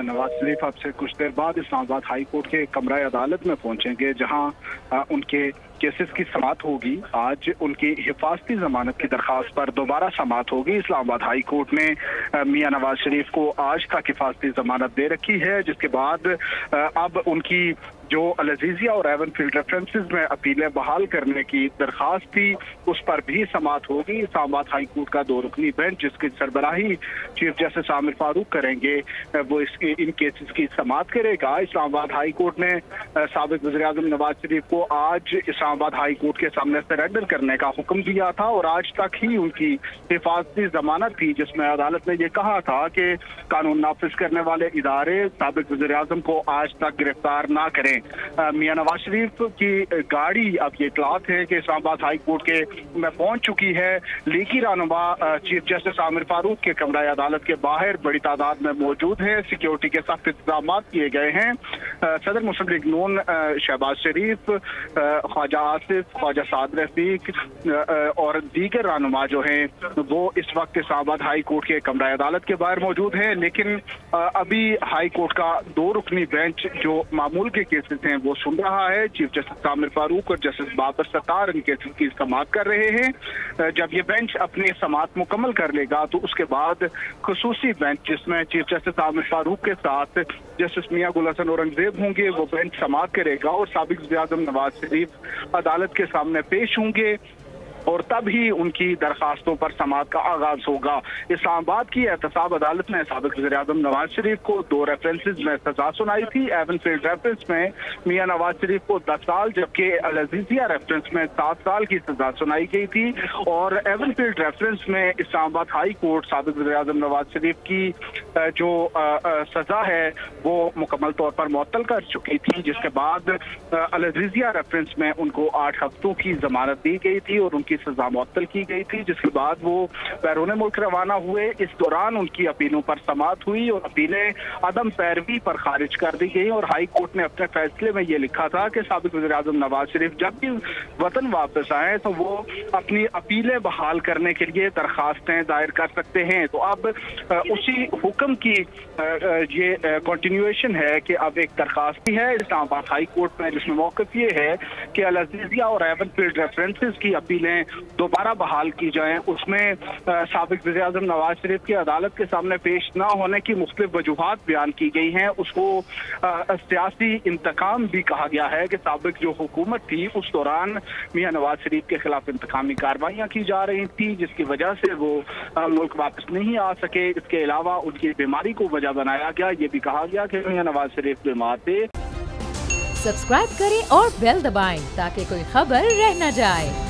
नवाज शरीफ अब से कुछ देर बाद इस्लामाबाद हाई कोर्ट के कमरा अदालत में पहुंचेंगे, जहां उनके केसेस की समाअत होगी। आज उनकी हिफाजती जमानत की दरख्वास्त पर दोबारा समाअत होगी। इस्लामाबाद हाई कोर्ट ने मियां नवाज शरीफ को आज तक हिफाजती जमानत दे रखी है, जिसके बाद अब उनकी जो अल-अज़ीज़िया और एवनफील्ड रेफरेंसेस में अपीलें बहाल करने की दरख्वास्त थी, उस पर भी समाअत होगी। इस्लामाबाद हाई कोर्ट का 2 रुकनी बेंच, जिसकी सरबराही चीफ जस्टिस आमिर फारूक करेंगे, वो इन केसेस की समाअत करेगा। इस्लामाबाद हाई कोर्ट ने साबिक वज़ीर-ए-आज़म नवाज शरीफ को आज इस्लामाबाद हाई कोर्ट के सामने सरेंडर करने का हुक्म दिया था और आज तक ही उनकी हिफाजती जमानत थी, जिसमें अदालत ने यह कहा था कि कानून नाफिज करने वाले इदारे साबिक वज़ीर-ए-आज़म को आज तक गिरफ्तार ना करें। मियां नवाज शरीफ की गाड़ी अब ये इतलात है कि इस्लामाबाद हाई कोर्ट के में पहुंच चुकी है। लीगी रहनुमा चीफ जस्टिस आमिर फारूक के कमरा अदालत के बाहर बड़ी तादाद में मौजूद है। सिक्योरिटी के सख्त इंतजाम किए गए हैं। सदर मुस्लिम लीग नून शहबाज शरीफ, ख्वाजा आसिफ, ख्वाजा साद रफीक और दीगर रहनुमा जो हैं वो इस वक्त इस्लामाबाद हाई कोर्ट के कमरा अदालत के बाहर मौजूद हैं। लेकिन अभी हाई कोर्ट का 2 रुकनी बेंच जो मामूल के केसेस हैं वो सुन रहा है। चीफ जस्टिस आमिर फारूक और जस्टिस बाबर सत्तार इन केसेस की समाअत कर रहे हैं। जब ये बेंच अपनी समाअत मुकम्मल कर लेगा तो उसके बाद खुसूसी बेंच, जिसमें चीफ जस्टिस आमिर फारूक के साथ जस्टिस मियां गुल हसन औरंगजेब होंगे, वो बेंच समाअत करेगा और साबिक वज़ीर-ए-आज़म नवाज शरीफ अदालत के सामने पेश होंगे और तब ही उनकी दरखास्तों पर समाअत का आगाज होगा। इस्लामाबाद की एहतसाब अदालत ने साबिक वज़ीर-ए-आज़म नवाज शरीफ को 2 रेफरेंसेस में सजा सुनाई थी। एवनफील्ड रेफरेंस में मियां नवाज शरीफ को 10 साल, जबकि अल-अज़ीज़िया रेफरेंस में 7 साल की सजा सुनाई गई थी। और एवनफील्ड रेफरेंस में इस्लामाबाद हाई कोर्ट साबिक वज़ीर-ए-आज़म नवाज शरीफ की जो सजा है वो मुकम्मल तौर पर मुअत्तल कर चुकी थी, जिसके बाद अल-अज़ीज़िया रेफरेंस में उनको 8 हफ्तों की जमानत दी गई थी और उनकी सजा मुअत्तल की गई थी, जिसके बाद वो बैरून मुल्क रवाना हुए। इस दौरान उनकी अपीलों पर समाअत हुई और अपीलें अदम पैरवी पर खारिज कर दी गई और हाई कोर्ट ने अपने फैसले में ये लिखा था कि साबिक वज़ीर-ए-आज़म नवाज शरीफ जब भी वतन वापस आए तो वो अपनी अपीलें बहाल करने के लिए दरखास्तें दायर कर सकते हैं। तो अब उसी हुक्म की ये कंटिन्यूएशन है कि अब एक दरखास्त भी है इस्लामाबाद हाई कोर्ट में, जिसमें मौक़िफ़ ये है कि अल-अज़ीज़िया और एवनफील्ड रेफरेंसेस की अपीलें दोबारा बहाल की जाएं। उसमें साबिक वज़ीर-ए-आज़म नवाज शरीफ की अदालत के सामने पेश ना होने की मुख्तलिफ वजूहात बयान की गई हैं। उसको सियासी इंतकाम भी कहा गया है कि साबिक जो हुकूमत थी उस दौरान मियां नवाज शरीफ के खिलाफ इंतकामी कार्रवाइयाँ की जा रही थी, जिसकी वजह से वो मुल्क वापस नहीं आ सके। इसके अलावा उनकी बीमारी को वजह बनाया गया। ये भी कहा गया कि मियां नवाज शरीफ बीमार थे। सब्सक्राइब करें और बेल दबाएं ताकि कोई खबर रह न जाए।